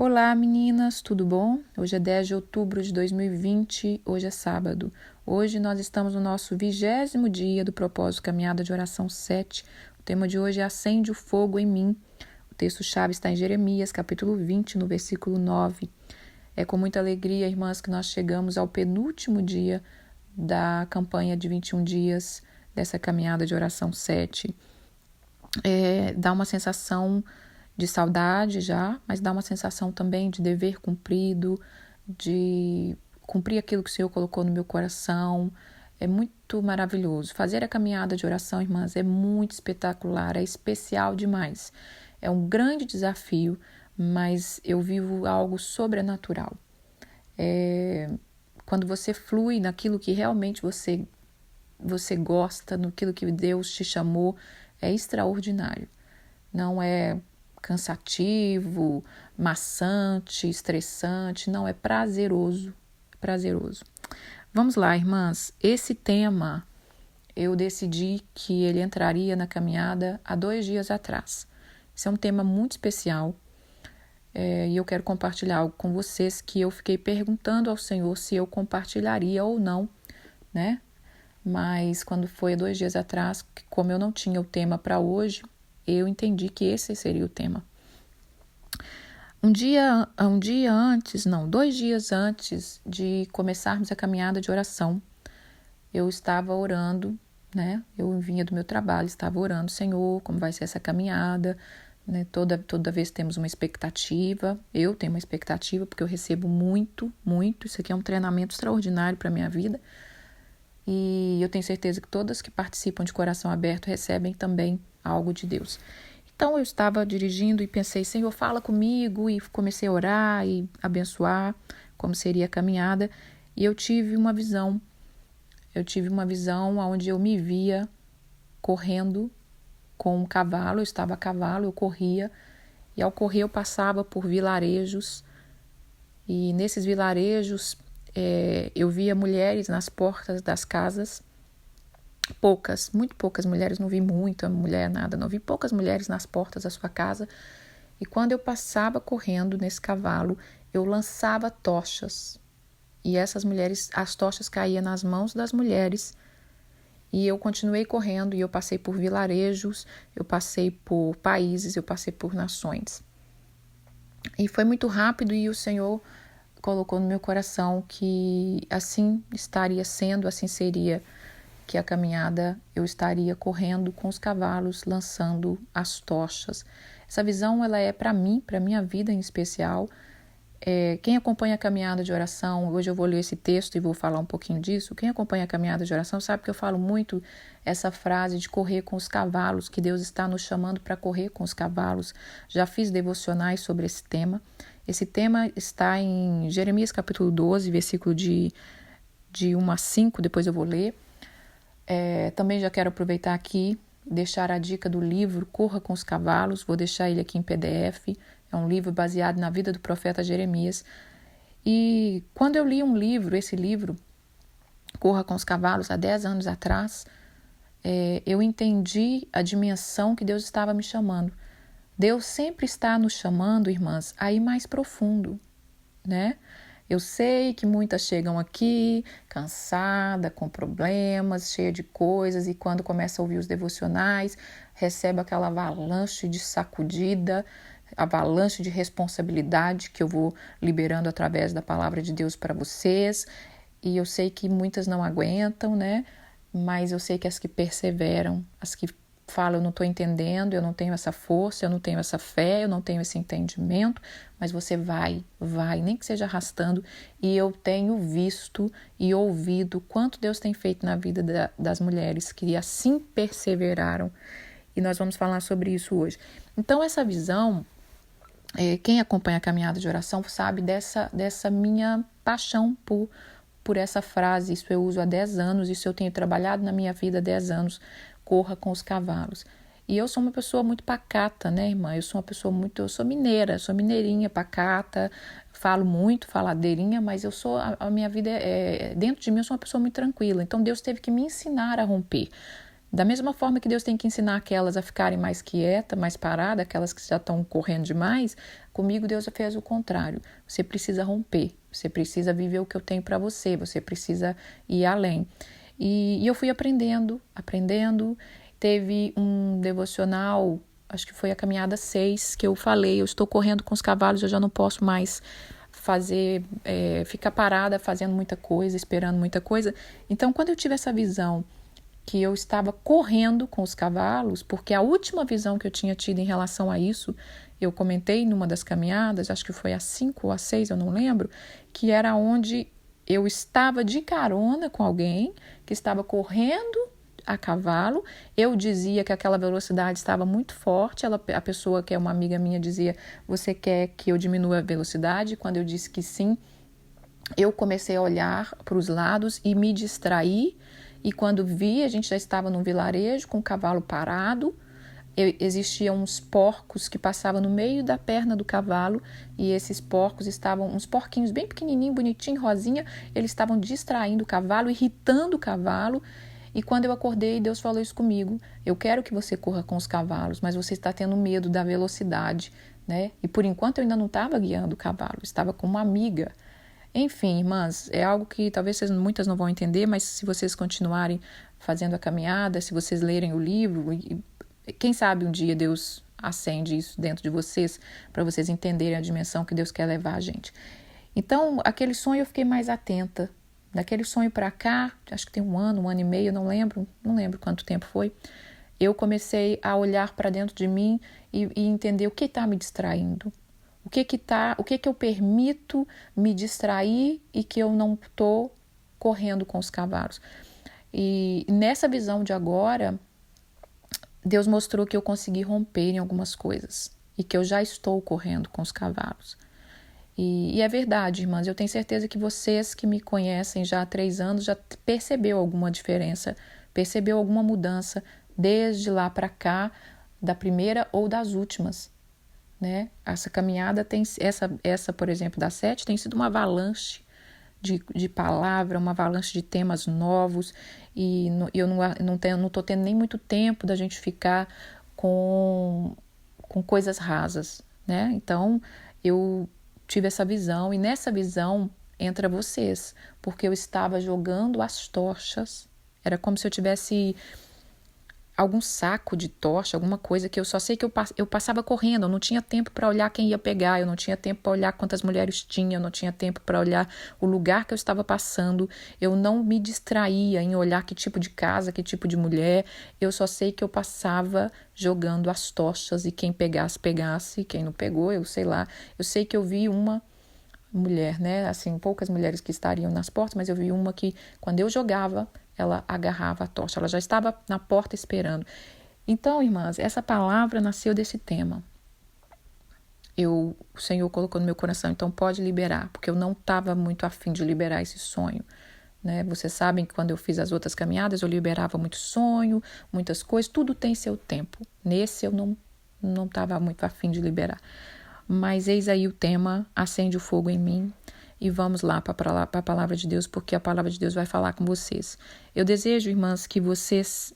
Olá meninas, tudo bom? Hoje é 10 de outubro de 2020, hoje é sábado. Hoje nós estamos no nosso 20º dia do propósito Caminhada de Oração 7. O tema de hoje é Acende o Fogo em Mim. O texto-chave está em Jeremias, capítulo 20, no versículo 9. É com muita alegria, irmãs, que nós chegamos ao penúltimo dia da campanha de 21 dias dessa Caminhada de Oração 7. Dá uma sensação de saudade já, mas dá uma sensação também de dever cumprido, de cumprir aquilo que o Senhor colocou no meu coração. É muito maravilhoso. Fazer a caminhada de oração, irmãs, é muito espetacular, é especial demais. É um grande desafio, mas eu vivo algo sobrenatural. Quando você flui naquilo que realmente você gosta, naquilo que Deus te chamou, é extraordinário. Não é cansativo, maçante, estressante, não, é prazeroso, Vamos lá, irmãs, esse tema eu decidi que ele entraria na caminhada há 2 dias atrás. Esse é um tema muito especial e eu quero compartilhar algo com vocês que eu fiquei perguntando ao Senhor se eu compartilharia ou não, né? Mas quando foi há 2 dias atrás, como eu não tinha o tema para hoje, eu entendi que esse seria o tema. 2 dias antes de começarmos a caminhada de oração, eu estava orando, né? Eu vinha do meu trabalho, estava orando, Senhor, como vai ser essa caminhada? Né? Toda vez temos uma expectativa, eu tenho uma expectativa, porque eu recebo muito, isso aqui é um treinamento extraordinário para a minha vida, e eu tenho certeza que todas que participam de coração aberto recebem também algo de Deus. Então eu estava dirigindo e pensei, Senhor, fala comigo, e comecei a orar e abençoar como seria a caminhada, e eu tive uma visão onde eu me via correndo com um cavalo, eu estava a cavalo, eu corria, e ao correr eu passava por vilarejos, e nesses vilarejos eu via mulheres nas portas das casas, muito poucas mulheres, não vi muita mulher, nada, não vi poucas mulheres nas portas da sua casa, e quando eu passava correndo nesse cavalo, eu lançava tochas, e as tochas caíam nas mãos das mulheres, e eu continuei correndo, e eu passei por vilarejos, eu passei por países, eu passei por nações, e foi muito rápido, e o Senhor colocou no meu coração que assim estaria sendo, assim seria, que a caminhada eu estaria correndo com os cavalos, lançando as tochas. Essa visão ela é para mim, para minha vida em especial. Quem acompanha a caminhada de oração, hoje eu vou ler esse texto e vou falar um pouquinho disso. Quem acompanha a caminhada de oração sabe que eu falo muito essa frase de correr com os cavalos, que Deus está nos chamando para correr com os cavalos. Já fiz devocionais sobre esse tema. Esse tema está em Jeremias capítulo 12, versículo de 1 a 5, depois eu vou ler. Também já quero aproveitar aqui, deixar a dica do livro Corra com os Cavalos, vou deixar ele aqui em PDF, é um livro baseado na vida do profeta Jeremias. E quando eu li esse livro, Corra com os Cavalos, há 10 anos atrás, eu entendi a dimensão que Deus estava me chamando. Deus sempre está nos chamando, irmãs, a ir mais profundo, né? Eu sei que muitas chegam aqui cansada, com problemas, cheia de coisas, e quando começa a ouvir os devocionais, recebe aquela avalanche de sacudida, avalanche de responsabilidade que eu vou liberando através da palavra de Deus para vocês. E eu sei que muitas não aguentam, né? Mas eu sei que as que perseveram, as que falam, eu não estou entendendo, eu não tenho essa força, eu não tenho essa fé, eu não tenho esse entendimento, mas você vai, nem que seja arrastando, e eu tenho visto e ouvido quanto Deus tem feito na vida das mulheres que assim perseveraram, e nós vamos falar sobre isso hoje. Então essa visão, quem acompanha a caminhada de oração sabe dessa minha paixão por essa frase. Isso eu uso há 10 anos, isso eu tenho trabalhado na minha vida há 10 anos, corra com os cavalos. E eu sou uma pessoa muito pacata, né, irmã? Eu sou mineira, sou mineirinha, pacata, falo muito, faladeirinha, mas a minha vida dentro de mim eu sou uma pessoa muito tranquila. Então Deus teve que me ensinar a romper. Da mesma forma que Deus tem que ensinar aquelas a ficarem mais quietas, mais paradas, aquelas que já estão correndo demais, comigo Deus fez o contrário. Você precisa romper, você precisa viver o que eu tenho para você, você precisa ir além. E eu fui aprendendo. Teve um devocional, acho que foi a caminhada 6, que eu falei, eu estou correndo com os cavalos, eu já não posso mais ficar parada fazendo muita coisa, esperando muita coisa. Então, quando eu tive essa visão que eu estava correndo com os cavalos, porque a última visão que eu tinha tido em relação a isso, eu comentei numa das caminhadas, acho que foi a 5 ou a 6, eu não lembro, que era onde eu estava de carona com alguém que estava correndo a cavalo. Eu dizia que aquela velocidade estava muito forte. A pessoa que é uma amiga minha dizia: você quer que eu diminua a velocidade? Quando eu disse que sim, eu comecei a olhar para os lados e me distrair. E quando vi, a gente já estava num vilarejo com o cavalo parado. Existiam uns porcos que passavam no meio da perna do cavalo, e esses porcos estavam, uns porquinhos bem pequenininho, bonitinho, rosinha, eles estavam distraindo o cavalo, irritando o cavalo. E quando eu acordei, Deus falou isso comigo: eu quero que você corra com os cavalos, mas você está tendo medo da velocidade, né? E por enquanto eu ainda não estava guiando o cavalo, estava com uma amiga. Enfim, irmãs, é algo que talvez muitas não vão entender, mas se vocês continuarem fazendo a caminhada, se vocês lerem o livro, quem sabe um dia Deus acende isso dentro de vocês, para vocês entenderem a dimensão que Deus quer levar a gente. Então, aquele sonho eu fiquei mais atenta. Daquele sonho para cá, acho que tem um ano e meio, não lembro quanto tempo foi, eu comecei a olhar para dentro de mim e entender o que está me distraindo. O que eu permito me distrair e que eu não estou correndo com os cavalos. E nessa visão de agora, Deus mostrou que eu consegui romper em algumas coisas e que eu já estou correndo com os cavalos. E é verdade, irmãs, eu tenho certeza que vocês que me conhecem já há 3 anos já percebeu alguma diferença, percebeu alguma mudança desde lá para cá, da primeira ou das últimas, né? Essa caminhada tem, essa por exemplo, da 7, tem sido uma avalanche de palavra, uma avalanche de temas novos, e eu não estou tendo nem muito tempo da gente ficar com coisas rasas, né? Então, eu tive essa visão, e nessa visão entra vocês, porque eu estava jogando as tochas, era como se eu tivesse algum saco de tocha, alguma coisa que eu só sei que eu passava correndo, eu não tinha tempo para olhar quem ia pegar, eu não tinha tempo para olhar quantas mulheres tinha, eu não tinha tempo para olhar o lugar que eu estava passando, eu não me distraía em olhar que tipo de casa, que tipo de mulher, eu só sei que eu passava jogando as tochas, e quem pegasse, pegasse, quem não pegou, eu sei lá, eu sei que eu vi uma mulher, né, assim, poucas mulheres que estariam nas portas, mas eu vi uma que, quando eu jogava, ela agarrava a tocha, ela já estava na porta esperando. Então, irmãs, essa palavra nasceu desse tema. O Senhor colocou no meu coração, então pode liberar, porque eu não estava muito afim de liberar esse sonho, né? Vocês sabem que quando eu fiz as outras caminhadas, eu liberava muito sonho, muitas coisas, tudo tem seu tempo. Nesse eu não estava muito afim de liberar. Mas eis aí o tema, acende o fogo em mim. E vamos lá para a palavra de Deus, porque a palavra de Deus vai falar com vocês. Eu desejo, irmãs, que vocês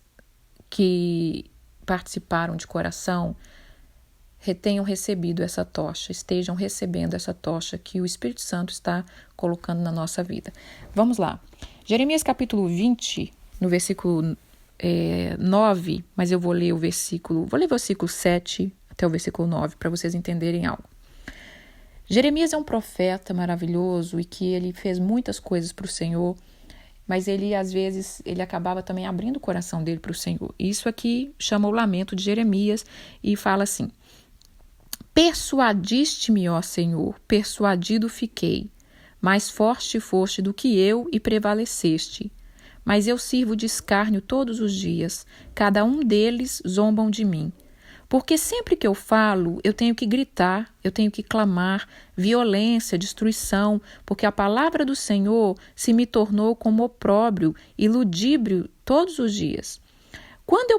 que participaram de coração tenham recebido essa tocha, estejam recebendo essa tocha que o Espírito Santo está colocando na nossa vida. Vamos lá. Jeremias capítulo 20, no versículo 9, mas eu vou ler o versículo 7 até o versículo 9, para vocês entenderem algo. Jeremias é um profeta maravilhoso e que ele fez muitas coisas para o Senhor, mas ele, às vezes, ele acabava também abrindo o coração dele para o Senhor. Isso aqui chama o lamento de Jeremias e fala assim: persuadiste-me, ó Senhor, persuadido fiquei, mais forte foste do que eu e prevaleceste. Mas eu sirvo de escárnio todos os dias, cada um deles zombam de mim. Porque sempre que eu falo, eu tenho que gritar, eu tenho que clamar, violência, destruição, porque a palavra do Senhor se me tornou como opróbrio e ludíbrio todos os dias. Quando eu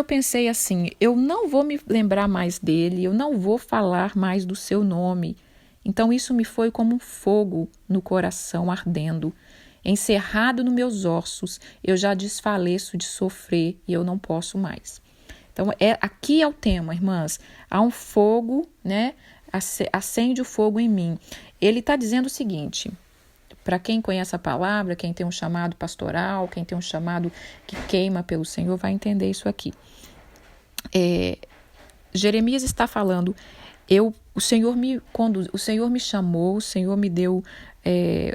pensei assim, eu não vou me lembrar mais dele, eu não vou falar mais do seu nome. Então isso me foi como um fogo no coração ardendo. encerrado nos meus ossos, eu já desfaleço de sofrer e eu não posso mais. Então, aqui é o tema, irmãs. Há um fogo, né? Acende o fogo em mim. Ele está dizendo o seguinte, para quem conhece a palavra, quem tem um chamado pastoral, quem tem um chamado que queima pelo Senhor, vai entender isso aqui. Jeremias está falando, o Senhor me chamou, o Senhor me deu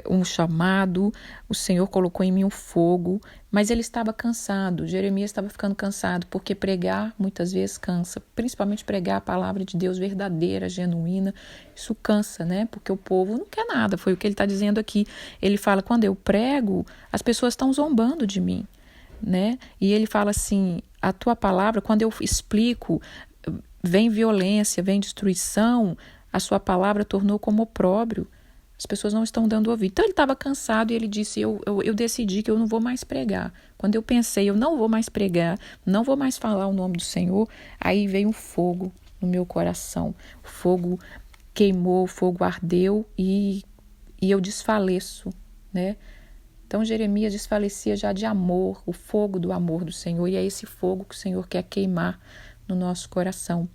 um chamado, o Senhor colocou em mim um fogo, mas ele estava cansado. Jeremias estava ficando cansado, porque pregar muitas vezes cansa, principalmente pregar a palavra de Deus verdadeira, genuína, isso cansa, né? Porque o povo não quer nada, foi o que ele está dizendo aqui. Ele fala, quando eu prego, as pessoas estão zombando de mim, né? E ele fala assim, a tua palavra, quando eu explico, vem violência, vem destruição, a sua palavra tornou como opróbrio. As pessoas não estão dando ouvido. Então ele estava cansado e ele disse, eu decidi que eu não vou mais pregar. Quando eu pensei, eu não vou mais pregar, não vou mais falar o nome do Senhor, aí veio um fogo no meu coração. O fogo queimou, o fogo ardeu e eu desfaleço, né? Então Jeremias desfalecia já de amor, o fogo do amor do Senhor, e é esse fogo que o Senhor quer queimar no nosso coração.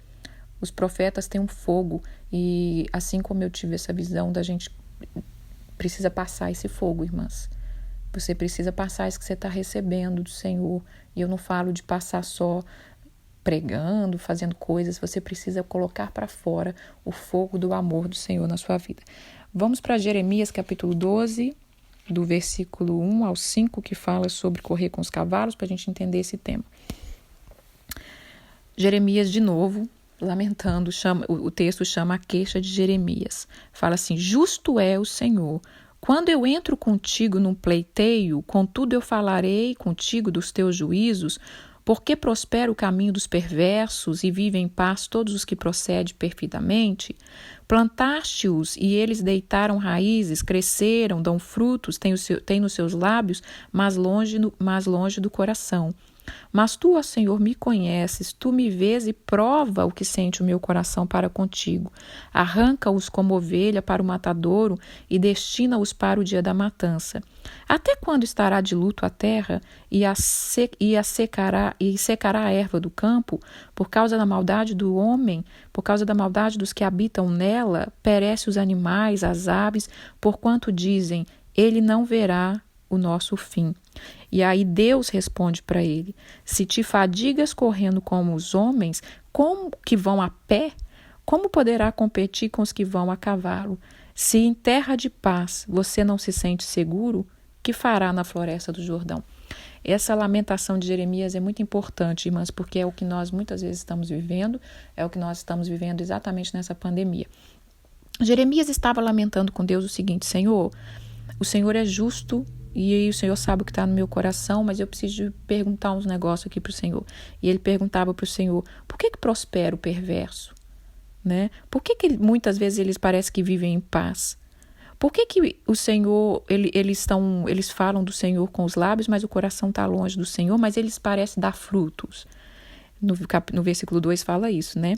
Os profetas têm um fogo e assim como eu tive essa visão da gente precisa passar esse fogo, irmãs. Você precisa passar isso que você está recebendo do Senhor. E eu não falo de passar só pregando, fazendo coisas. Você precisa colocar para fora o fogo do amor do Senhor na sua vida. Vamos para Jeremias capítulo 12, do versículo 1 ao 5, que fala sobre correr com os cavalos, para a gente entender esse tema. Jeremias, de novo, lamentando, o texto chama a queixa de Jeremias. Fala assim, justo é o Senhor. Quando eu entro contigo num pleiteio, contudo eu falarei contigo dos teus juízos, porque prospera o caminho dos perversos e vivem em paz todos os que procedem perfidamente. Plantaste-os e eles deitaram raízes, cresceram, dão frutos, têm nos seus lábios, mas longe do coração. Mas tu, ó Senhor, me conheces, tu me vês e prova o que sente o meu coração para contigo. Arranca-os como ovelha para o matadouro e destina-os para o dia da matança. Até quando estará de luto a terra e secará a erva do campo? Por causa da maldade do homem, por causa da maldade dos que habitam nela, perecem os animais, as aves, porquanto dizem, ele não verá o nosso fim. E aí Deus responde para ele, se te fadigas correndo como os homens, como que vão a pé, como poderá competir com os que vão a cavalo? Se em terra de paz você não se sente seguro, que fará na floresta do Jordão? Essa lamentação de Jeremias é muito importante, irmãs, porque é o que nós muitas vezes estamos vivendo, é o que nós estamos vivendo exatamente nessa pandemia. Jeremias estava lamentando com Deus o seguinte, Senhor, o Senhor é justo, e aí o Senhor sabe o que está no meu coração, mas eu preciso perguntar uns negócios aqui para o Senhor. E ele perguntava para o Senhor, por que prospera o perverso? Né? Por que muitas vezes eles parecem que vivem em paz? Por que o Senhor, eles falam do Senhor com os lábios, mas o coração está longe do Senhor, mas eles parecem dar frutos? No versículo 2 fala isso, né?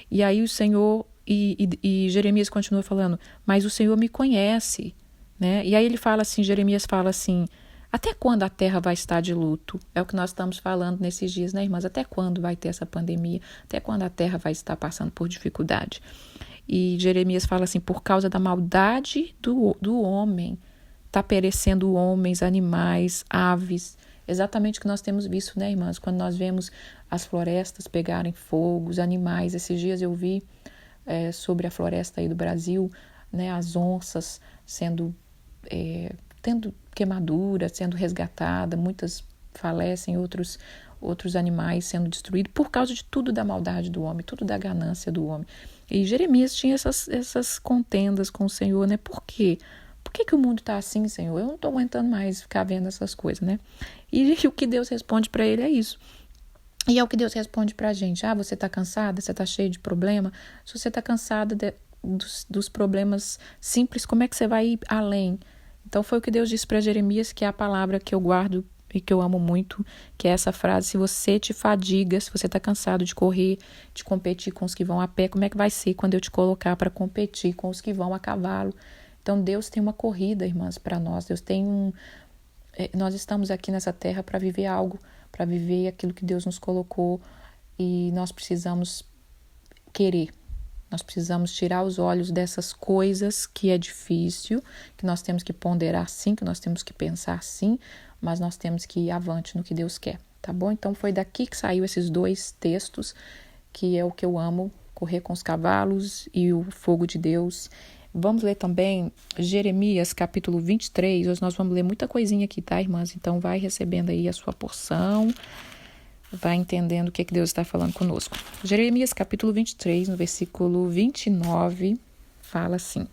E aí o Senhor, e Jeremias continua falando, mas o Senhor me conhece, né? E aí Jeremias fala assim, até quando a terra vai estar de luto? É o que nós estamos falando nesses dias, né, irmãs? Até quando vai ter essa pandemia? Até quando a terra vai estar passando por dificuldade? E Jeremias fala assim, por causa da maldade do homem, está perecendo homens, animais, aves. Exatamente o que nós temos visto, né, irmãs? Quando nós vemos as florestas pegarem fogo, os animais. Esses dias eu vi sobre a floresta aí do Brasil, né, as onças tendo queimadura, sendo resgatada, muitas falecem, outros animais sendo destruídos por causa de tudo da maldade do homem, tudo da ganância do homem. E Jeremias tinha essas contendas com o Senhor, né? Por quê? Por que o mundo está assim, Senhor? Eu não estou aguentando mais ficar vendo essas coisas, né? E o que Deus responde para ele é isso. E é o que Deus responde para a gente. Você está cansada? Você está cheio de problema? Se você está cansada dos problemas simples, como é que você vai ir além? Então foi o que Deus disse para Jeremias, que é a palavra que eu guardo e que eu amo muito, que é essa frase, se você te fadiga, se você está cansado de correr, de competir com os que vão a pé, como é que vai ser quando eu te colocar para competir com os que vão a cavalo? Então Deus tem uma corrida, irmãs, para nós, Deus tem nós estamos aqui nessa terra para viver algo, para viver aquilo que Deus nos colocou, e nós precisamos querer. Nós precisamos tirar os olhos dessas coisas que é difícil, que nós temos que ponderar sim, que nós temos que pensar sim, mas nós temos que ir avante no que Deus quer, tá bom? Então foi daqui que saiu esses 2 textos, que é o que eu amo, correr com os cavalos e o fogo de Deus. Vamos ler também Jeremias capítulo 23, hoje nós vamos ler muita coisinha aqui, tá, irmãs? Então vai recebendo aí a sua porção, vai entendendo o que Deus está falando conosco. Jeremias capítulo 23, no versículo 29, fala assim: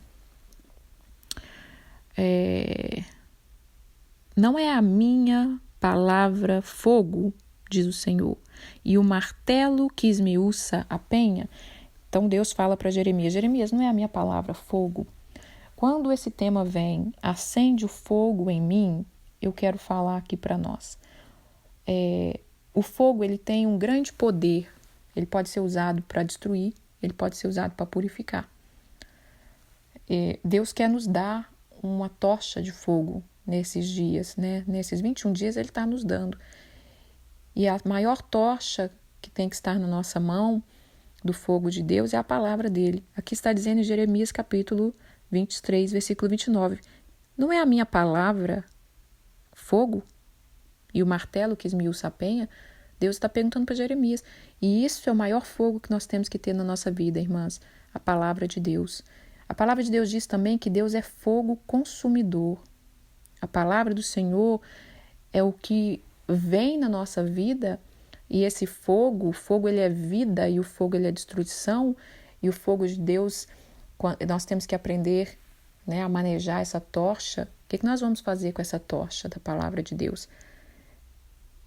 não é a minha palavra fogo, diz o Senhor, e o martelo que esmiuça a penha? Então Deus fala para Jeremias: Jeremias, não é a minha palavra fogo? Quando esse tema vem, acende o fogo em mim, eu quero falar aqui para nós. O fogo, ele tem um grande poder. Ele pode ser usado para destruir, ele pode ser usado para purificar. Deus quer nos dar uma tocha de fogo nesses dias, né? Nesses 21 dias ele está nos dando. E a maior tocha que tem que estar na nossa mão do fogo de Deus é a palavra dele. Aqui está dizendo em Jeremias capítulo 23, versículo 29. Não é a minha palavra fogo e o martelo que esmiuça a penha? Deus está perguntando para Jeremias. E isso é o maior fogo que nós temos que ter na nossa vida, irmãs. A palavra de Deus. A palavra de Deus diz também que Deus é fogo consumidor. A palavra do Senhor é o que vem na nossa vida. E esse fogo, o fogo ele é vida e o fogo ele é destruição. E o fogo de Deus, nós temos que aprender, né, a manejar essa tocha. O que nós vamos fazer com essa tocha da palavra de Deus?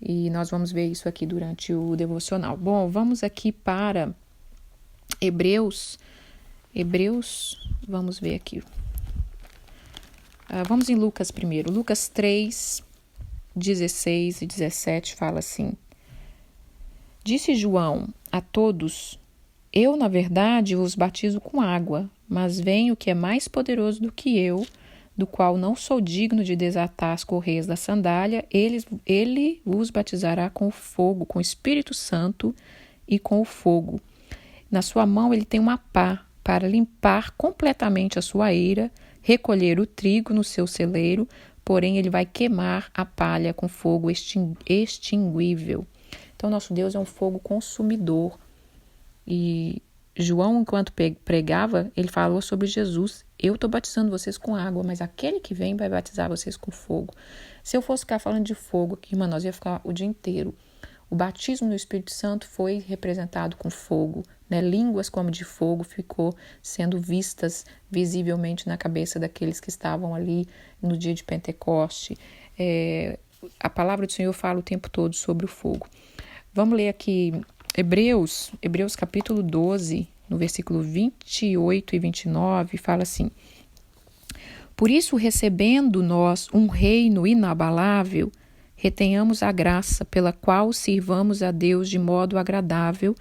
E nós vamos ver isso aqui durante o devocional. Bom, vamos aqui para Hebreus, vamos ver aqui. Vamos em Lucas primeiro. Lucas 3, 16 e 17 fala assim: Disse João a todos: Eu, na verdade, vos batizo com água, mas vem o que é mais poderoso do que eu, do qual não sou digno de desatar as correias da sandália. Ele vos batizará com o fogo, com o Espírito Santo e com o fogo. Na sua mão ele tem uma pá para limpar completamente a sua eira, recolher o trigo no seu celeiro, porém ele vai queimar a palha com fogo extinguível. Então nosso Deus é um fogo consumidor. E João, enquanto pregava, ele falou sobre Jesus. Eu estou batizando vocês com água, mas aquele que vem vai batizar vocês com fogo. Se eu fosse ficar falando de fogo aqui, irmã, nós ia ficar o dia inteiro. O batismo no Espírito Santo foi representado com fogo, né? Línguas como de fogo ficou sendo vistas visivelmente na cabeça daqueles que estavam ali no dia de Pentecoste. A palavra do Senhor fala o tempo todo sobre o fogo. Vamos ler aqui Hebreus capítulo 12, no versículo 28 e 29, fala assim: Por isso, recebendo nós um reino inabalável, retenhamos a graça pela qual sirvamos a Deus de modo agradável,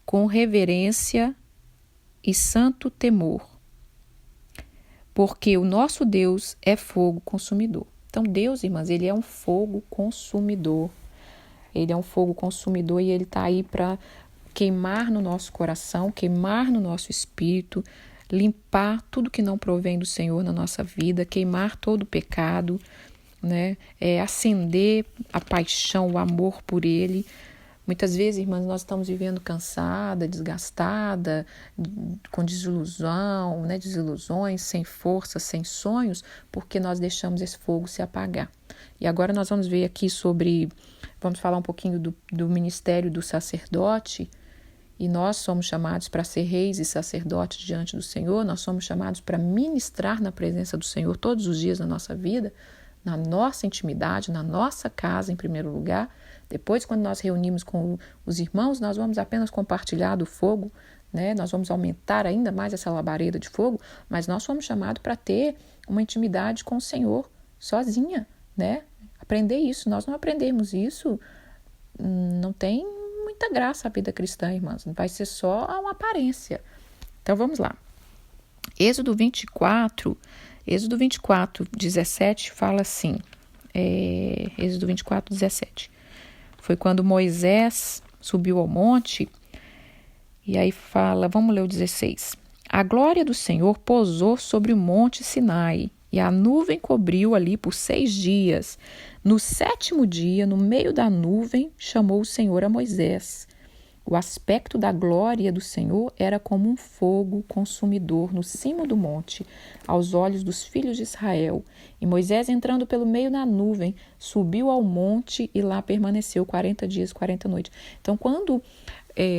com reverência e santo temor. Porque o nosso Deus é fogo consumidor. Então, Deus, irmãs, ele é um fogo consumidor. Ele é um fogo consumidor e ele está aí para queimar no nosso coração, queimar no nosso espírito, limpar tudo que não provém do Senhor na nossa vida, queimar todo o pecado, né? Acender a paixão, o amor por Ele. Muitas vezes, irmãs, nós estamos vivendo cansada, desgastada, com desilusão, né? Desilusões, sem força, sem sonhos, porque nós deixamos esse fogo se apagar. E agora nós vamos ver aqui vamos falar um pouquinho do ministério do sacerdote. E nós somos chamados para ser reis e sacerdotes diante do Senhor. Nós somos chamados para ministrar na presença do Senhor todos os dias da nossa vida, na nossa intimidade, na nossa casa em primeiro lugar. Depois, quando nós reunimos com os irmãos, nós vamos apenas compartilhar do fogo, né? Nós vamos aumentar ainda mais essa labareda de fogo, mas nós somos chamados para ter uma intimidade com o Senhor sozinha, né? Aprender isso. Nós não aprendemos isso, não tem muita graça a vida cristã, irmãs. Vai ser só uma aparência. Então, vamos lá. Êxodo 24, 17 fala assim: Êxodo 24, 17. Foi quando Moisés subiu ao monte, e aí fala, vamos ler o 16. A glória do Senhor pousou sobre o monte Sinai, e a nuvem cobriu ali por 6 dias. No 7º dia, no meio da nuvem, chamou o Senhor a Moisés. O aspecto da glória do Senhor era como um fogo consumidor no cimo do monte, aos olhos dos filhos de Israel. E Moisés, entrando pelo meio da nuvem, subiu ao monte e lá permaneceu 40 dias, 40 noites. Então, quando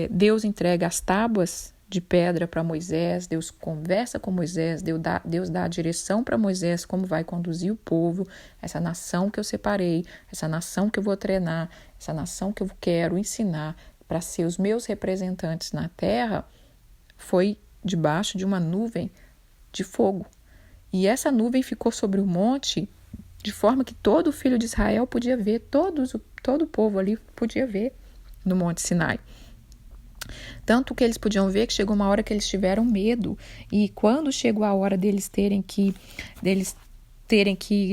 Deus entrega as tábuas de pedra para Moisés, Deus conversa com Moisés, Deus dá a direção para Moisés como vai conduzir o povo, essa nação que eu separei, essa nação que eu vou treinar, essa nação que eu quero ensinar para ser os meus representantes na terra, foi debaixo de uma nuvem de fogo. E essa nuvem ficou sobre o monte de forma que todo filho de Israel podia ver, todo o povo ali podia ver no Monte Sinai. Tanto que eles podiam ver que chegou uma hora que eles tiveram medo. E quando chegou a hora deles terem que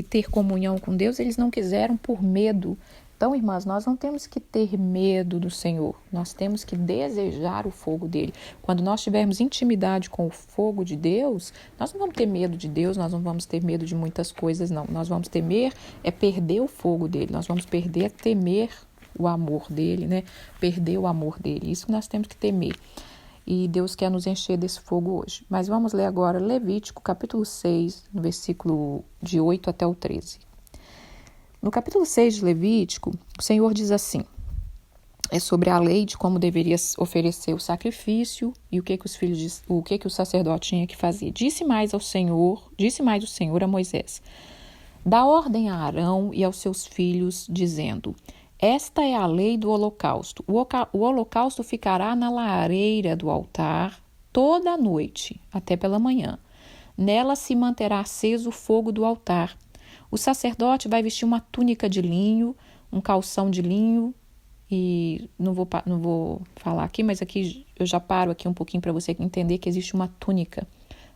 ter comunhão com Deus, eles não quiseram por medo. Então, irmãs, nós não temos que ter medo do Senhor. Nós temos que desejar o fogo dele. Quando nós tivermos intimidade com o fogo de Deus, nós não vamos ter medo de Deus, nós não vamos ter medo de muitas coisas, não. Nós vamos temer perder o fogo dele. Nós vamos temer o amor dele, né? Perder o amor dele. Isso que nós temos que temer. E Deus quer nos encher desse fogo hoje. Mas vamos ler agora Levítico, capítulo 6, no versículo de 8 até o 13. No capítulo 6 de Levítico, o Senhor diz assim, é sobre a lei de como deveria oferecer o sacrifício e o que o sacerdote tinha que fazer. Disse mais o Senhor a Moisés, dá ordem a Arão e aos seus filhos, dizendo, esta é a lei do holocausto. O holocausto ficará na lareira do altar toda a noite, até pela manhã. Nela se manterá aceso o fogo do altar. O sacerdote vai vestir uma túnica de linho, um calção de linho, e não vou falar aqui, mas aqui eu já paro aqui um pouquinho para você entender que existe uma túnica,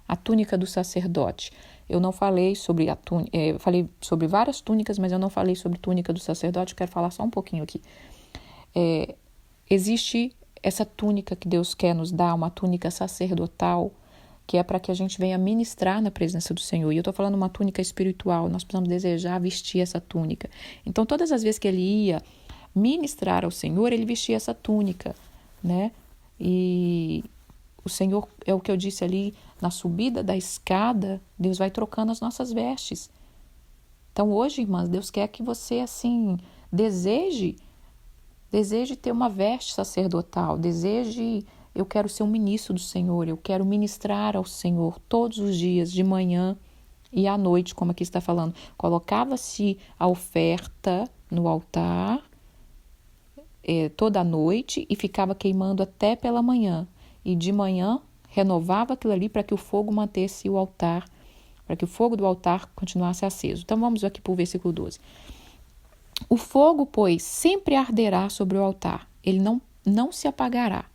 a túnica do sacerdote. Eu não falei sobre a túnica, falei sobre várias túnicas, mas eu não falei sobre túnica do sacerdote, eu quero falar só um pouquinho aqui. Existe essa túnica que Deus quer nos dar, uma túnica sacerdotal, que é para que a gente venha ministrar na presença do Senhor. E eu estou falando uma túnica espiritual, nós precisamos desejar vestir essa túnica. Então, todas as vezes que ele ia ministrar ao Senhor, ele vestia essa túnica, né? E o Senhor, é o que eu disse ali, na subida da escada, Deus vai trocando as nossas vestes. Então, hoje, irmãs, Deus quer que você, assim, deseje ter uma veste sacerdotal, eu quero ser um ministro do Senhor, eu quero ministrar ao Senhor todos os dias, de manhã e à noite, como aqui está falando. Colocava-se a oferta no altar toda a noite e ficava queimando até pela manhã. E de manhã renovava aquilo ali para que o fogo mantesse o altar, para que o fogo do altar continuasse aceso. Então vamos aqui para o versículo 12. O fogo, pois, sempre arderá sobre o altar, ele não se apagará.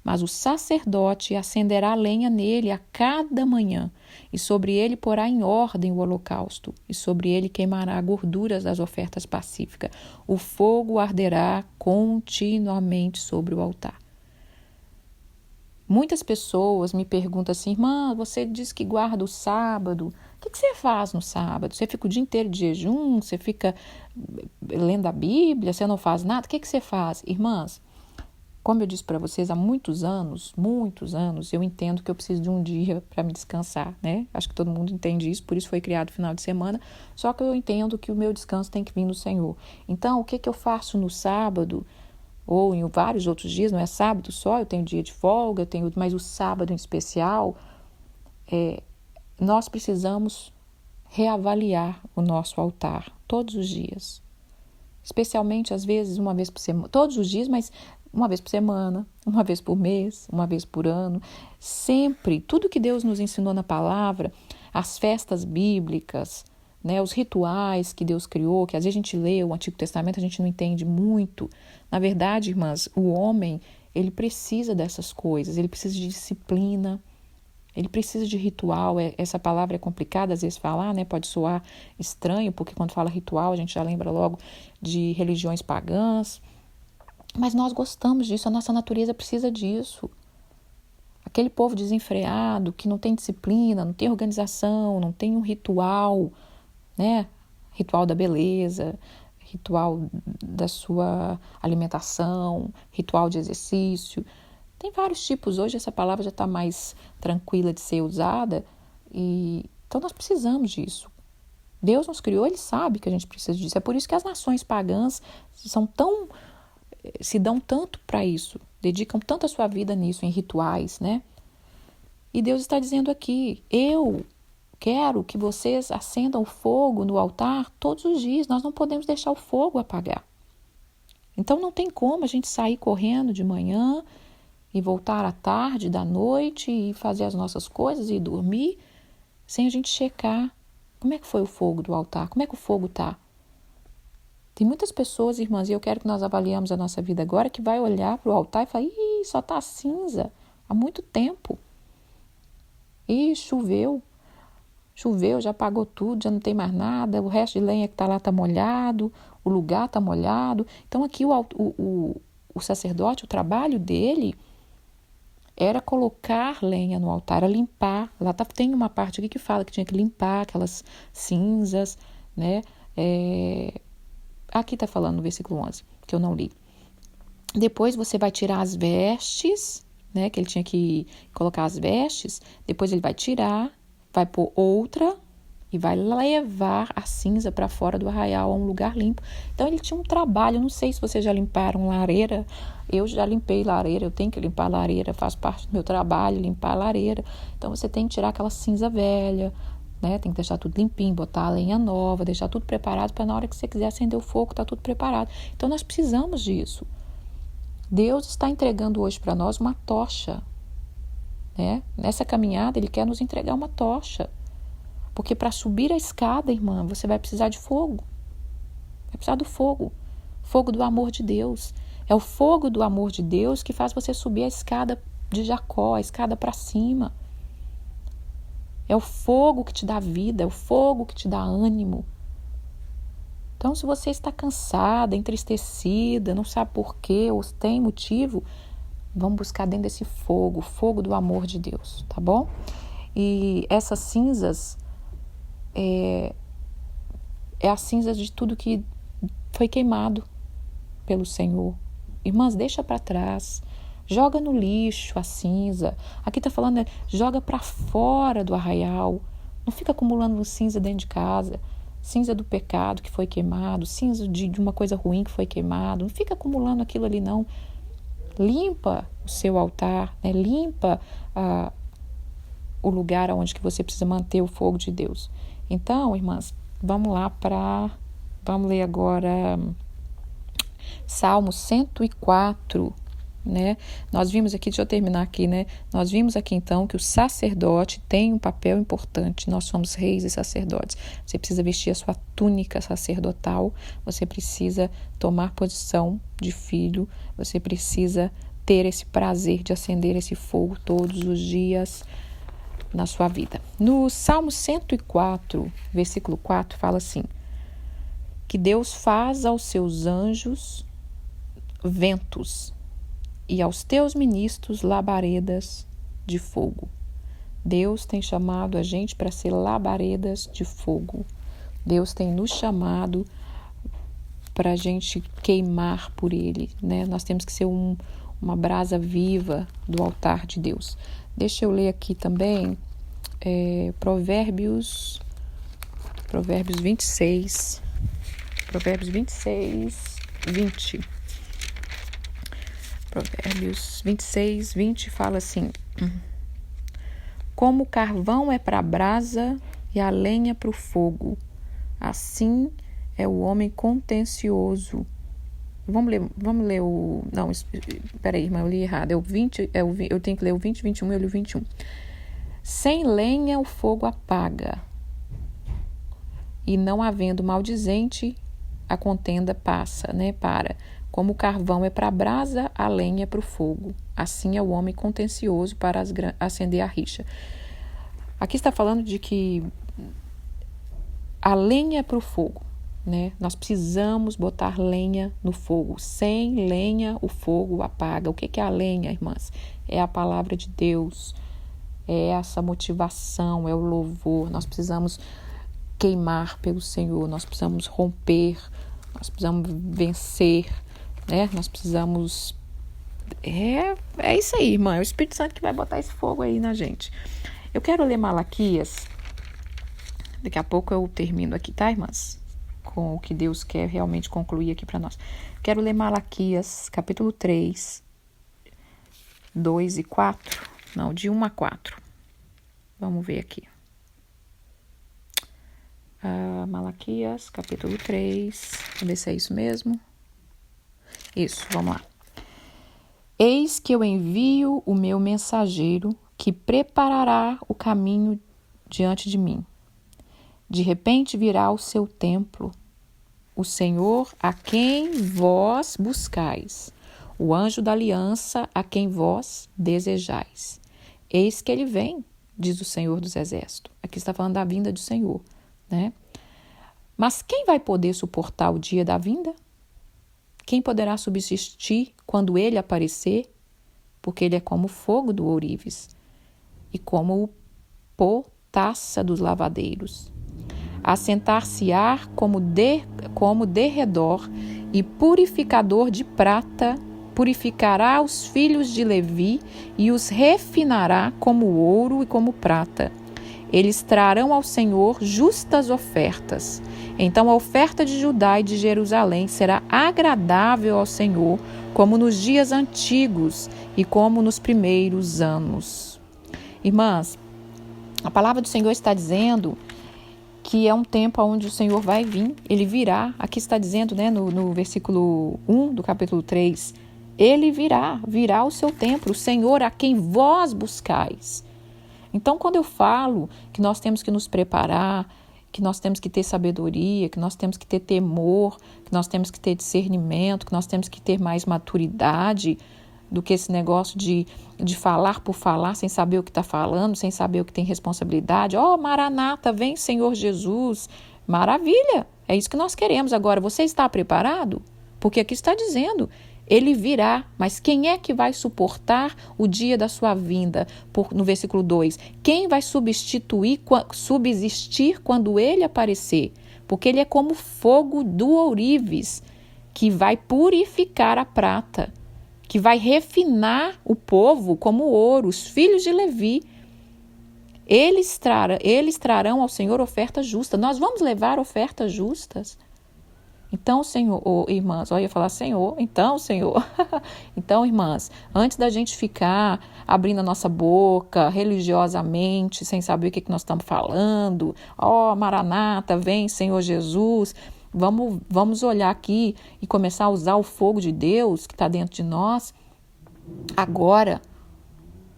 Mas o sacerdote acenderá lenha nele a cada manhã, e sobre ele porá em ordem o holocausto, e sobre ele queimará gorduras das ofertas pacíficas. O fogo arderá continuamente sobre o altar. Muitas pessoas me perguntam assim, irmã, você diz que guarda o sábado, o que você faz no sábado? Você fica o dia inteiro de jejum? Você fica lendo a Bíblia? Você não faz nada? O que você faz? Irmãs, como eu disse para vocês, há muitos anos, eu entendo que eu preciso de um dia para me descansar, né? Acho que todo mundo entende isso, por isso foi criado o final de semana, só que eu entendo que o meu descanso tem que vir do Senhor. Então, o que eu faço no sábado, ou em vários outros dias, não é sábado só, eu tenho dia de folga, mas o sábado em especial, nós precisamos reavaliar o nosso altar todos os dias. Especialmente, às vezes, uma vez por semana, todos os dias, mas uma vez por semana, uma vez por mês, uma vez por ano. Sempre, tudo que Deus nos ensinou na palavra, as festas bíblicas, né, os rituais que Deus criou, que às vezes a gente lê o Antigo Testamento, a gente não entende muito. Na verdade, irmãs, o homem, ele precisa dessas coisas, ele precisa de disciplina, Ele precisa de ritual. Essa palavra é complicada às vezes falar, né? Pode soar estranho, porque quando fala ritual a gente já lembra logo de religiões pagãs. Mas nós gostamos disso, a nossa natureza precisa disso. Aquele povo desenfreado, que não tem disciplina, não tem organização, não tem um ritual, né? Ritual da beleza, ritual da sua alimentação, ritual de exercício. Tem vários tipos. Hoje essa palavra já está mais tranquila de ser usada. Então nós precisamos disso. Deus nos criou, Ele sabe que a gente precisa disso. É por isso que as nações pagãs se dão tanto para isso, dedicam tanto a sua vida nisso, em rituais, né? E Deus está dizendo aqui, eu quero que vocês acendam o fogo no altar todos os dias. Nós não podemos deixar o fogo apagar. Então não tem como a gente sair correndo de manhã e voltar à tarde, da noite, e fazer as nossas coisas e dormir, sem a gente checar como é que foi o fogo do altar, como é que o fogo está. Tem muitas pessoas, irmãs, e eu quero que nós avaliemos a nossa vida agora, que vai olhar para o altar e falar, ih, só está cinza há muito tempo. Ih, choveu, já apagou tudo, já não tem mais nada, o resto de lenha que está lá está molhado, o lugar está molhado. Então aqui o sacerdote, o trabalho dele era colocar lenha no altar, era limpar. Lá tem uma parte aqui que fala que tinha que limpar aquelas cinzas, né? Aqui está falando no versículo 11, que eu não li. Depois você vai tirar as vestes, né? Que ele tinha que colocar as vestes. Depois ele vai tirar, vai pôr outra e vai levar a cinza para fora do arraial, a um lugar limpo. Então ele tinha um trabalho. Não sei se vocês já limparam lareira. Eu já limpei lareira, eu tenho que limpar lareira, faz parte do meu trabalho limpar a lareira. Então você tem que tirar aquela cinza velha, né? Tem que deixar tudo limpinho, botar a lenha nova, deixar tudo preparado para na hora que você quiser acender o fogo, tá tudo preparado. Então nós precisamos disso. Deus está entregando hoje para nós uma tocha, né? Nessa caminhada Ele quer nos entregar uma tocha. Porque para subir a escada, irmã, você vai precisar de fogo. Vai precisar do fogo. Fogo do amor de Deus. É o fogo do amor de Deus que faz você subir a escada de Jacó, a escada para cima. É o fogo que te dá vida, é o fogo que te dá ânimo. Então, se você está cansada, entristecida, não sabe por quê, ou tem motivo, vamos buscar dentro desse fogo, o fogo do amor de Deus, tá bom? E essas cinzas é as cinzas de tudo que foi queimado pelo Senhor. Irmãs, deixa para trás. Joga no lixo a cinza. Aqui está falando, joga para fora do arraial. Não fica acumulando cinza dentro de casa. Cinza do pecado que foi queimado, cinza de uma coisa ruim que foi queimado. Não fica acumulando aquilo ali, não. Limpa o seu altar, né? Limpa o lugar onde que você precisa manter o fogo de Deus. Então, irmãs, vamos ler agora Salmo 104, né? Nós vimos aqui, deixa eu terminar aqui, né? Nós vimos aqui então que o sacerdote tem um papel importante. Nós somos reis e sacerdotes. Você precisa vestir a sua túnica sacerdotal, você precisa tomar posição de filho, você precisa ter esse prazer de acender esse fogo todos os dias na sua vida. No Salmo 104, versículo 4, fala assim: que Deus faz aos seus anjos ventos e aos teus ministros labaredas de fogo. Deus tem chamado a gente para ser labaredas de fogo. Deus tem nos chamado para a gente queimar por Ele, né? Nós temos que ser uma brasa viva do altar de Deus. Deixa eu ler aqui também Provérbios 26. Provérbios 26, 20. Provérbios 26, 20 fala assim: como o carvão é para a brasa e a lenha para o fogo, assim é o homem contencioso. Vamos ler o... Não, peraí, irmã, eu li errado. Eu tenho que ler o 20, 21, eu li o 21. Sem lenha o fogo apaga, e não havendo maldizente, a contenda passa, né? Para. Como o carvão é para a brasa, a lenha é para o fogo. Assim é o homem contencioso para acender a rixa. Aqui está falando de que a lenha é para o fogo, né? Nós precisamos botar lenha no fogo. Sem lenha, o fogo apaga. O que é a lenha, irmãs? É a palavra de Deus. É essa motivação, é o louvor. Nós precisamos queimar pelo Senhor. Nós precisamos romper. Nós precisamos vencer, né? Nós precisamos... É isso aí, irmã. É o Espírito Santo que vai botar esse fogo aí na gente. Eu quero ler Malaquias. Daqui a pouco eu termino aqui, tá, irmãs? Com o que Deus quer realmente concluir aqui para nós. Quero ler Malaquias, capítulo 3, 2 e 4. Não, de 1 a 4. Vamos ver aqui. Malaquias, capítulo 3. Vamos ver se é isso mesmo. Isso, vamos lá. Eis que eu envio o meu mensageiro que preparará o caminho diante de mim. De repente virá o seu templo, o Senhor a quem vós buscais, o anjo da aliança a quem vós desejais. Eis que ele vem, diz o Senhor dos Exércitos. Aqui está falando da vinda do Senhor, né? Mas quem vai poder suportar o dia da vinda? Quem poderá subsistir quando ele aparecer? Porque ele é como o fogo do ourives e como o pó-taça dos lavadeiros. Assentar-se-á como derredor e purificador de prata, purificará os filhos de Levi e os refinará como ouro e como prata. Eles trarão ao Senhor justas ofertas. Então a oferta de Judá e de Jerusalém será agradável ao Senhor, como nos dias antigos e como nos primeiros anos. Irmãs, a palavra do Senhor está dizendo que é um tempo onde o Senhor vai vir, ele virá. Aqui está dizendo, né, no versículo 1 do capítulo 3, ele virá o seu tempo, o Senhor a quem vós buscais. Então, quando eu falo que nós temos que nos preparar, que nós temos que ter sabedoria, que nós temos que ter temor, que nós temos que ter discernimento, que nós temos que ter mais maturidade do que esse negócio de falar por falar, sem saber o que está falando, sem saber o que tem responsabilidade. Maranata, vem Senhor Jesus. Maravilha, é isso que nós queremos. Agora, você está preparado? Porque aqui está dizendo, ele virá, mas quem é que vai suportar o dia da sua vinda? No versículo 2, quem vai subsistir quando ele aparecer? Porque ele é como fogo do ourives, que vai purificar a prata, que vai refinar o povo como ouro, os filhos de Levi. Eles trarão ao Senhor oferta justa. Nós vamos levar ofertas justas. Então, Senhor, irmãs, eu ia falar Senhor, então, Senhor. Então, irmãs, antes da gente ficar abrindo a nossa boca religiosamente, sem saber o que nós estamos falando, Maranata, vem Senhor Jesus, vamos olhar aqui e começar a usar o fogo de Deus que está dentro de nós agora.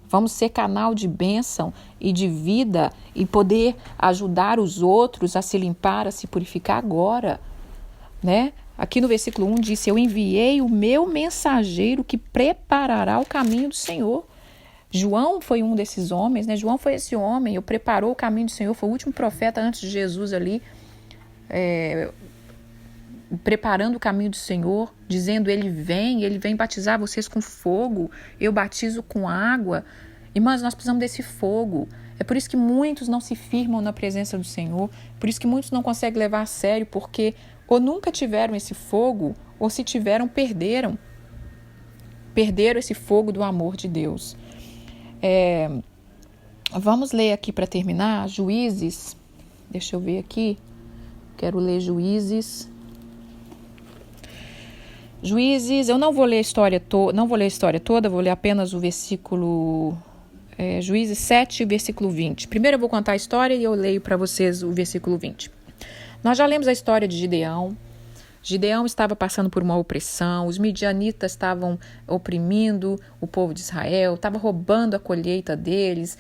Vamos ser canal de bênção e de vida e poder ajudar os outros a se limpar, a se purificar agora, né? Aqui no versículo 1 diz, eu enviei o meu mensageiro que preparará o caminho do Senhor. João foi um desses homens, né? João foi esse homem, preparou o caminho do Senhor, foi o último profeta antes de Jesus ali, preparando o caminho do Senhor, dizendo, ele vem batizar vocês com fogo, eu batizo com água. Irmãs, nós precisamos desse fogo. É por isso que muitos não se firmam na presença do Senhor, por isso que muitos não conseguem levar a sério, porque ou nunca tiveram esse fogo, ou se tiveram, perderam esse fogo do amor de Deus. Vamos ler aqui para terminar, Juízes, deixa eu ver aqui, quero ler Juízes, eu não vou ler a história toda, vou ler apenas o versículo, Juízes 7, versículo 20. Primeiro eu vou contar a história e eu leio para vocês o versículo 20. Nós já lemos a história de Gideão. Gideão estava passando por uma opressão, os midianitas estavam oprimindo o povo de Israel, estavam roubando a colheita deles.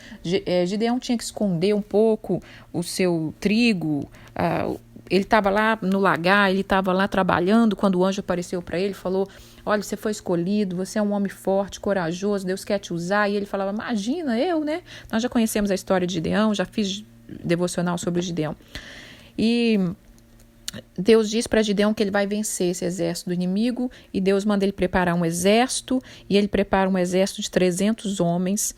Gideão tinha que esconder um pouco o seu trigo, ele estava lá no lagar, ele estava lá trabalhando, quando o anjo apareceu para ele, falou, olha, você foi escolhido, você é um homem forte, corajoso, Deus quer te usar. E ele falava, imagina, eu, né? Nós já conhecemos a história de Gideão, já fiz devocional sobre o Gideão. E Deus diz para Gideão que ele vai vencer esse exército do inimigo, e Deus manda ele preparar um exército, e ele prepara um exército de 300 homens,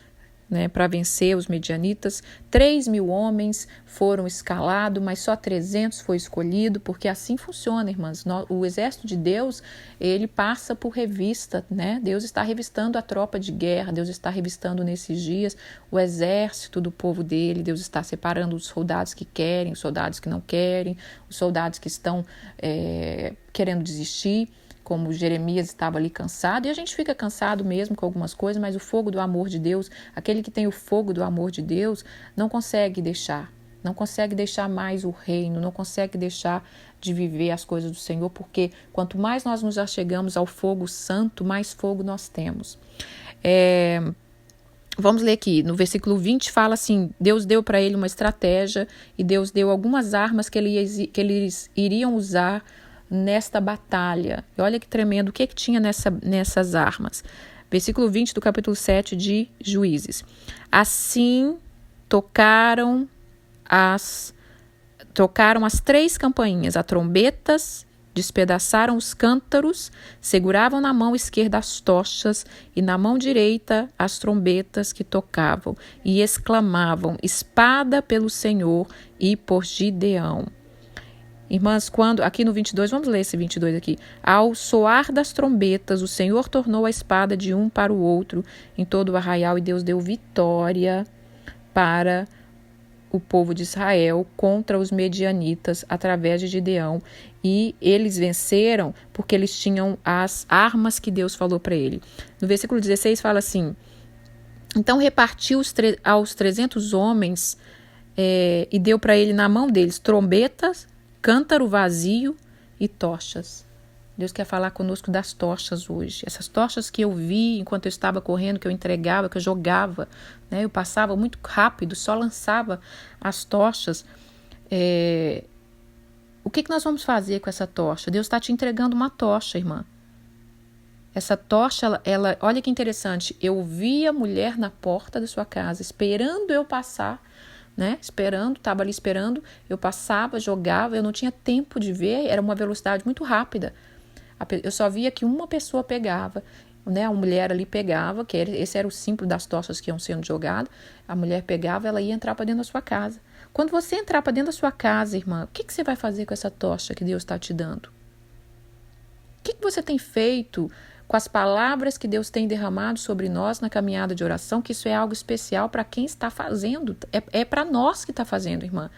né, para vencer os medianitas. 3.000 homens foram escalados, mas só 300 foi escolhido, porque assim funciona, irmãs. O exército de Deus, ele passa por revista, né? Deus está revistando a tropa de guerra, Deus está revistando nesses dias o exército do povo dele, Deus está separando os soldados que querem, os soldados que não querem, os soldados que estão querendo desistir, como Jeremias estava ali cansado, e a gente fica cansado mesmo com algumas coisas, mas o fogo do amor de Deus, aquele que tem o fogo do amor de Deus, não consegue deixar mais o reino, não consegue deixar de viver as coisas do Senhor, porque quanto mais nós nos achegamos ao fogo santo, mais fogo nós temos. Vamos ler aqui, no versículo 20 fala assim, Deus deu para ele uma estratégia, e Deus deu algumas armas que eles iriam usar nesta batalha. E olha que tremendo, o que tinha nessas armas. Versículo 20 do capítulo 7 de Juízes. Assim tocaram as 3 campainhas, as trombetas, despedaçaram os cântaros, seguravam na mão esquerda as tochas e na mão direita as trombetas que tocavam, e exclamavam, espada pelo Senhor e por Gideão. Irmãs, aqui no 22, vamos ler esse 22 aqui. Ao soar das trombetas, o Senhor tornou a espada de um para o outro em todo o arraial, e Deus deu vitória para o povo de Israel contra os medianitas através de Gideão. E eles venceram porque eles tinham as armas que Deus falou para ele. No versículo 16 fala assim, então repartiu aos 300 homens e deu para ele na mão deles trombetas, cântaro vazio e tochas. Deus quer falar conosco das tochas hoje. Essas tochas que eu vi enquanto eu estava correndo, que eu entregava, que eu jogava, né? Eu passava muito rápido, só lançava as tochas. O que nós vamos fazer com essa tocha? Deus está te entregando uma tocha, irmã. Essa tocha, ela, olha que interessante, eu vi a mulher na porta da sua casa, esperando eu passar, né? Estava ali esperando, eu passava, jogava, eu não tinha tempo de ver, era uma velocidade muito rápida. Eu só via que uma pessoa pegava, né? A mulher ali pegava, esse era o símbolo das tochas que iam sendo jogadas. A mulher pegava, ela ia entrar para dentro da sua casa. Quando você entrar para dentro da sua casa, irmã, o que você vai fazer com essa tocha que Deus está te dando? O que você tem feito com as palavras que Deus tem derramado sobre nós na caminhada de oração, que isso é algo especial para quem está fazendo, é para nós que está fazendo, irmã.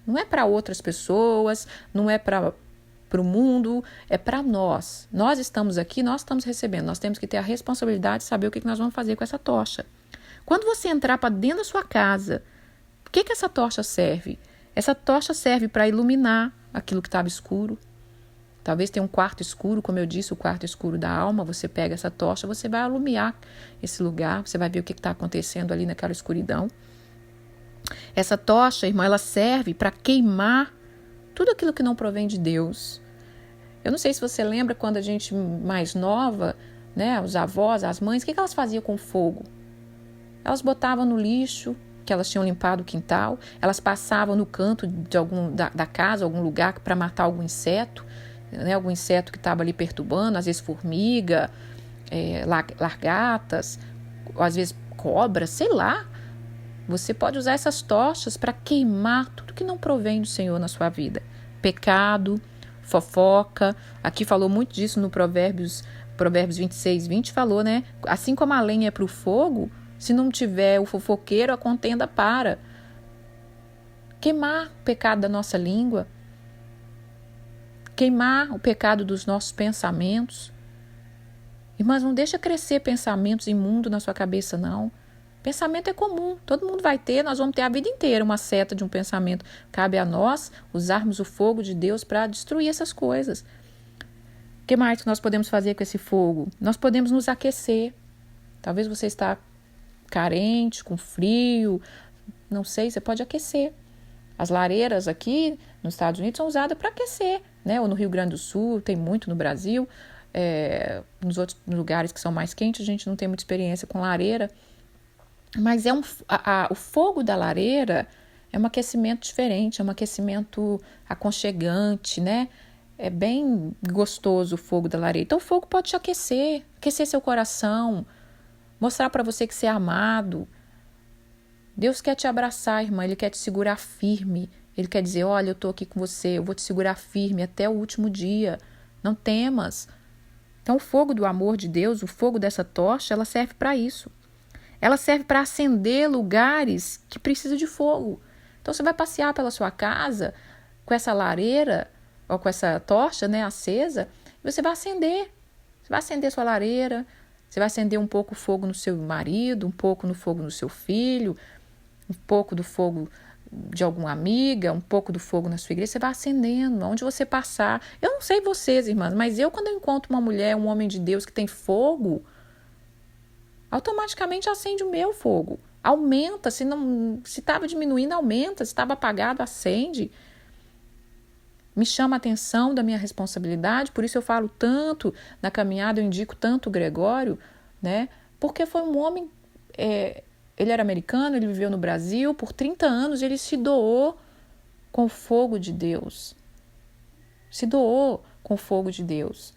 Não é para outras pessoas, não é para o mundo, é para nós. Nós estamos aqui, nós estamos recebendo, nós temos que ter a responsabilidade de saber o que nós vamos fazer com essa tocha. Quando você entrar para dentro da sua casa, o que essa tocha serve? Essa tocha serve para iluminar aquilo que estava escuro. Talvez tenha um quarto escuro, como eu disse, o quarto escuro da alma. Você pega essa tocha, você vai iluminar esse lugar, você vai ver o que está acontecendo ali naquela escuridão. Essa tocha, irmã, ela serve para queimar tudo aquilo que não provém de Deus. Eu não sei se você lembra quando a gente mais nova, né, os avós, as mães, o que elas faziam com o fogo? Elas botavam no lixo, que elas tinham limpado o quintal, elas passavam no canto da casa, algum lugar para matar algum inseto, né, algum inseto que estava ali perturbando, às vezes formiga, largatas, ou às vezes cobra, sei lá. Você pode usar essas tochas para queimar tudo que não provém do Senhor na sua vida. Pecado, fofoca, aqui falou muito disso no Provérbios 26, 20 falou, né? Assim como a lenha é para o fogo, se não tiver o fofoqueiro, a contenda para. Queimar o pecado da nossa língua, queimar o pecado dos nossos pensamentos. Irmãs, não deixa crescer pensamentos imundos na sua cabeça, não. Pensamento é comum, todo mundo vai ter, nós vamos ter a vida inteira uma seta de um pensamento. Cabe a nós usarmos o fogo de Deus para destruir essas coisas. O que mais que nós podemos fazer com esse fogo? Nós podemos nos aquecer. Talvez você está carente, com frio, não sei, você pode aquecer. As lareiras aqui nos Estados Unidos são usadas para aquecer, né? Ou no Rio Grande do Sul, tem muito no Brasil. Nos outros lugares que são mais quentes, a gente não tem muita experiência com lareira. Mas o fogo da lareira é um aquecimento diferente, é um aquecimento aconchegante, né? É bem gostoso o fogo da lareira. Então o fogo pode te aquecer seu coração, mostrar para você que você é amado. Deus quer te abraçar, irmã, Ele quer te segurar firme. Ele quer dizer, olha, eu estou aqui com você, eu vou te segurar firme até o último dia. Não temas. Então o fogo do amor de Deus, o fogo dessa tocha, ela serve para isso. Ela serve para acender lugares que precisam de fogo. Então você vai passear pela sua casa com essa lareira, ou com essa tocha, né, acesa, e você vai acender. Você vai acender sua lareira, você vai acender um pouco o fogo no seu marido, um pouco no fogo no seu filho, um pouco do fogo de alguma amiga, um pouco do fogo na sua igreja, você vai acendendo, onde você passar. Eu não sei vocês, irmãs, mas quando eu encontro uma mulher, um homem de Deus que tem fogo, automaticamente acende o meu fogo. Aumenta, se estava diminuindo, aumenta, se estava apagado, acende. Me chama a atenção da minha responsabilidade, por isso eu falo tanto na caminhada, eu indico tanto o Gregório, né? Porque foi um homem, ele era americano, ele viveu no Brasil, por 30 anos ele se doou com o fogo de Deus. Se doou com o fogo de Deus.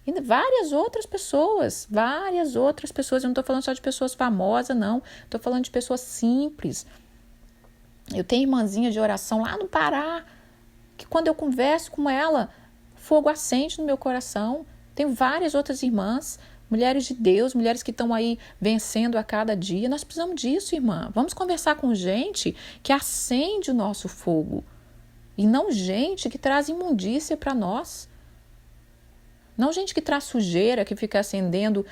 E várias outras pessoas, eu não estou falando só de pessoas famosas, não, estou falando de pessoas simples. Eu tenho irmãzinha de oração lá no Pará, que quando eu converso com ela, fogo acende no meu coração. Tenho várias outras irmãs, mulheres de Deus, mulheres que estão aí vencendo a cada dia. Nós precisamos disso, irmã. Vamos conversar com gente que acende o nosso fogo. E não gente que traz imundícia para nós. Não gente que traz sujeira, que fica acendendo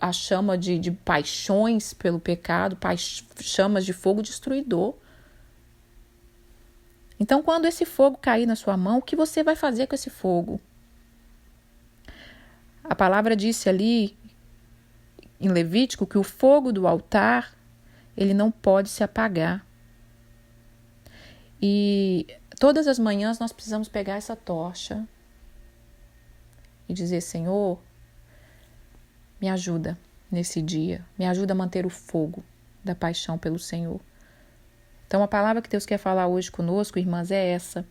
a chama de paixões pelo pecado, chamas de fogo destruidor. Então, quando esse fogo cair na sua mão, o que você vai fazer com esse fogo? A palavra disse ali, em Levítico, que o fogo do altar, ele não pode se apagar. E todas as manhãs nós precisamos pegar essa tocha e dizer, Senhor, me ajuda nesse dia, me ajuda a manter o fogo da paixão pelo Senhor. Então, a palavra que Deus quer falar hoje conosco, irmãs, é essa.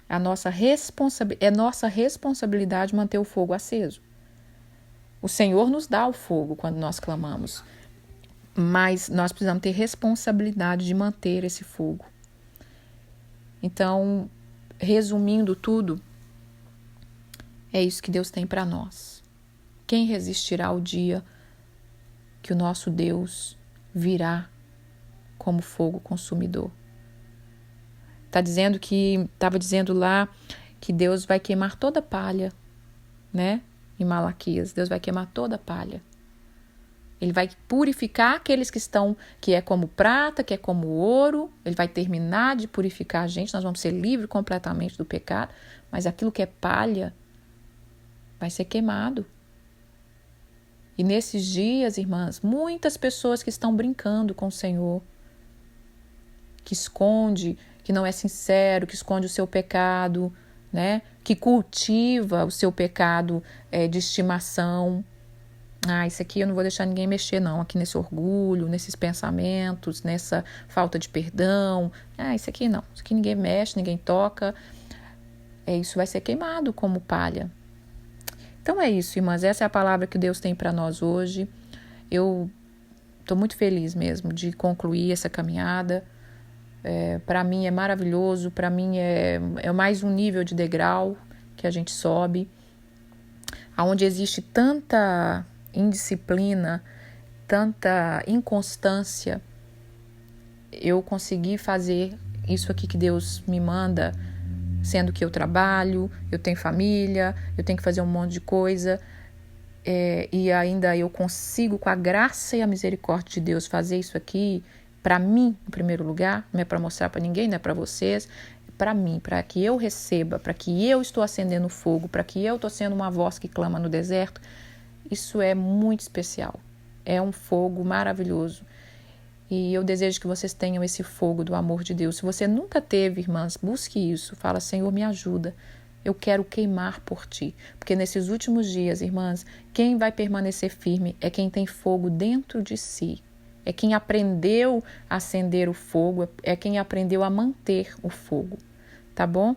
É nossa responsabilidade manter o fogo aceso. O Senhor nos dá o fogo quando nós clamamos, mas nós precisamos ter responsabilidade de manter esse fogo. Então, resumindo tudo, é isso que Deus tem para nós. Quem resistirá ao dia que o nosso Deus virá como fogo consumidor? Estava dizendo lá que Deus vai queimar toda a palha, né? Em Malaquias, Deus vai queimar toda a palha. Ele vai purificar aqueles que é como prata, que é como ouro. Ele vai terminar de purificar a gente. Nós vamos ser livres completamente do pecado. Mas aquilo que é palha vai ser queimado. E nesses dias, irmãs, muitas pessoas que estão brincando com o Senhor, que esconde, que não é sincero, que esconde o seu pecado, né? Que cultiva o seu pecado de estimação. Isso aqui eu não vou deixar ninguém mexer, não. Aqui nesse orgulho, nesses pensamentos, nessa falta de perdão. Isso aqui não. Isso aqui ninguém mexe, ninguém toca. Isso vai ser queimado como palha. Então é isso, irmãs. Essa é a palavra que Deus tem para nós hoje. Eu estou muito feliz mesmo de concluir essa caminhada. Para mim é maravilhoso. Para mim é mais um nível de degrau que a gente sobe. Onde existe tanta indisciplina, tanta inconstância, eu consegui fazer isso aqui que Deus me manda, sendo que eu trabalho, eu tenho família, eu tenho que fazer um monte de coisa, e ainda eu consigo, com a graça e a misericórdia de Deus, fazer isso aqui para mim, em primeiro lugar. Não é para mostrar para ninguém, não é para vocês, para mim, para que eu receba, para que eu estou acendendo fogo, para que eu estou sendo uma voz que clama no deserto. Isso é muito especial, é um fogo maravilhoso. E eu desejo que vocês tenham esse fogo do amor de Deus. Se você nunca teve, irmãs, busque isso. Fala, Senhor, me ajuda. Eu quero queimar por ti. Porque nesses últimos dias, irmãs, quem vai permanecer firme é quem tem fogo dentro de si. É quem aprendeu a acender o fogo, é quem aprendeu a manter o fogo. Tá bom?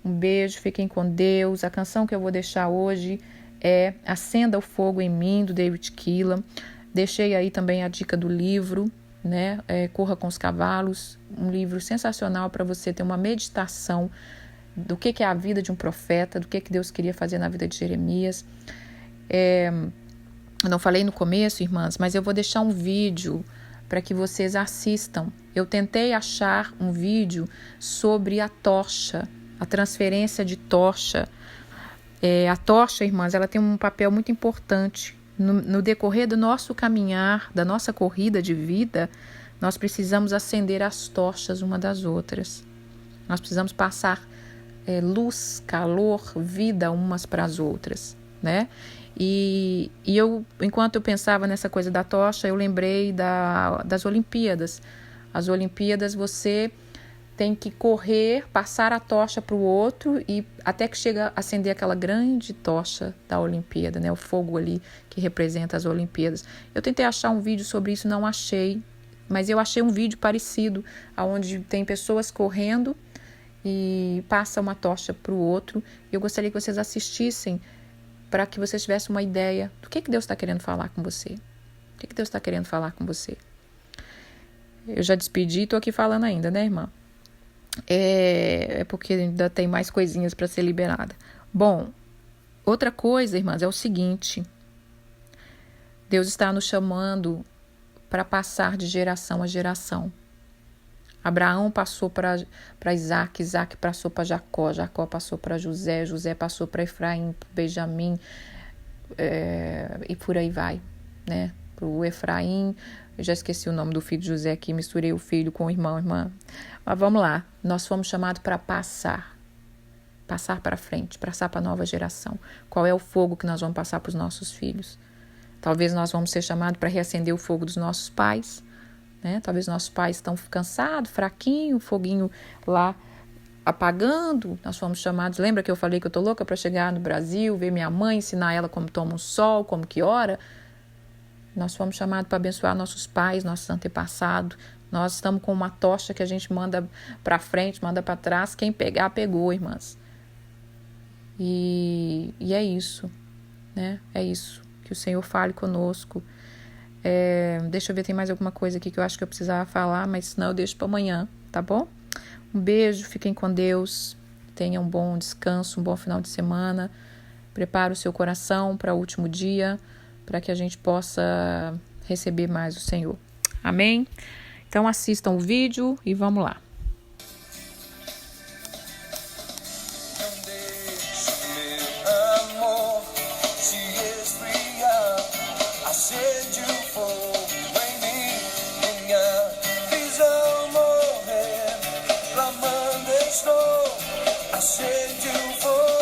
Um beijo, fiquem com Deus. A canção que eu vou deixar hoje é Acenda o Fogo em Mim, do David Keelan. Deixei aí também a dica do livro, né? Corra com os Cavalos, um livro sensacional para você ter uma meditação do que é a vida de um profeta, do que Deus queria fazer na vida de Jeremias. Eu não falei no começo, irmãs, mas eu vou deixar um vídeo para que vocês assistam. Eu tentei achar um vídeo sobre a tocha, a transferência de tocha. A tocha, irmãs, ela tem um papel muito importante. No decorrer do nosso caminhar, da nossa corrida de vida, nós precisamos acender as tochas uma das outras. Nós precisamos passar luz, calor, vida umas para as outras, né? E eu, enquanto eu pensava nessa coisa da tocha, eu lembrei das Olimpíadas. As Olimpíadas, você tem que correr, passar a tocha para o outro e até que chega a acender aquela grande tocha da Olimpíada, né? O fogo ali que representa as Olimpíadas. Eu tentei achar um vídeo sobre isso, não achei, mas eu achei um vídeo parecido, onde tem pessoas correndo e passa uma tocha para o outro. Eu gostaria que vocês assistissem para que vocês tivessem uma ideia do que Deus está querendo falar com você. O que Deus está querendo falar com você? Eu já despedi e estou aqui falando ainda, né, irmã? Porque ainda tem mais coisinhas para ser liberada. Bom, outra coisa, irmãs, é o seguinte. Deus está nos chamando para passar de geração a geração. Abraão passou para Isaac, Isaac passou para Jacó, Jacó passou para José, José passou para Efraim, para Benjamim, e por aí vai, né? Para o Efraim, eu já esqueci o nome do filho de José aqui, misturei o filho com o irmão, irmã. Mas vamos lá, nós fomos chamados para passar para frente, passar para a nova geração. Qual é o fogo que nós vamos passar para os nossos filhos? Talvez nós vamos ser chamados para reacender o fogo dos nossos pais, né? Talvez nossos pais estão cansados, fraquinho, o foguinho lá apagando. Nós fomos chamados, lembra que eu falei que eu tô louca para chegar no Brasil, ver minha mãe, ensinar ela como toma um sol, como que ora? Nós fomos chamados para abençoar nossos pais, nossos antepassados. Nós estamos com uma tocha que a gente manda para frente, manda para trás. Quem pegar, pegou, irmãs. E é isso, né? É isso. Que o Senhor fale conosco. Deixa eu ver, tem mais alguma coisa aqui que eu acho que eu precisava falar, mas senão eu deixo para amanhã, tá bom? Um beijo, fiquem com Deus, tenham um bom descanso, um bom final de semana. Prepare o seu coração para o último dia, para que a gente possa receber mais o Senhor. Amém? Então assistam o vídeo e vamos lá. I said you for